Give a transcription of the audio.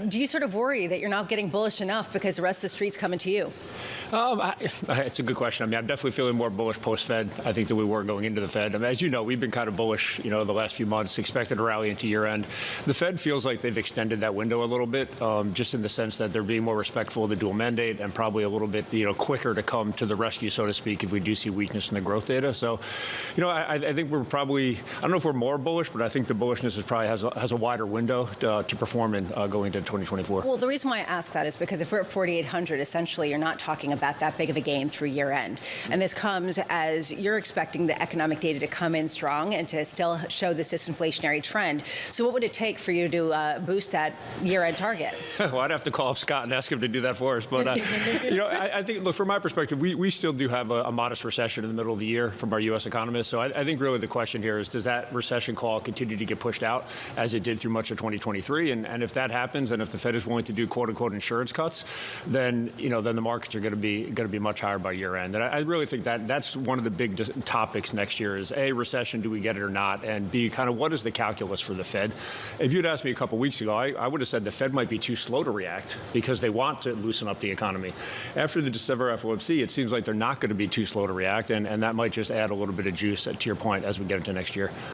Do you sort of worry that you're not getting bullish enough because the rest of the street's coming to you? It's a good question. I mean, I'm definitely feeling more bullish post-Fed, I think, than we were going into the Fed. I mean, as you know, we've been kind of bullish, the last few months, expected a rally into year-end. The Fed feels like they've extended that window a little bit, just in the sense that they're being more respectful of the dual mandate and probably a little bit, quicker to come to the rescue, so to speak, if we do see weakness in the growth data. So, I think we're probably, I don't know if we're more bullish, but I think the bullishness is probably has a wider window to perform in going into 2024. Well, the reason why I ask that is because if we're at 4,800, essentially you're not talking about that big of a gain through year end. And this comes as you're expecting the economic data to come in strong and to still show this disinflationary trend. So what would it take for you to boost that year end target? Well, I'd have to call up Scott and ask him to do that for us. But, I think, look, from my perspective, we still do have a modest recession in the middle of the year from our U.S. economists. So I think really the question here is, does that recession call continue to get pushed out as it did through much of 2023? And if that happens, and if the Fed is willing to do quote unquote insurance cuts, then the markets are going to be much higher by year end. And I really think that's one of the big topics next year is A, recession, do we get it or not? And B, kind of what is the calculus for the Fed? If you'd asked me a couple weeks ago, I would have said the Fed might be too slow to react because they want to loosen up the economy. After the December FOMC, it seems like they're not going to be too slow to react, and that might just add a little bit of juice, to your point, as we get into next year.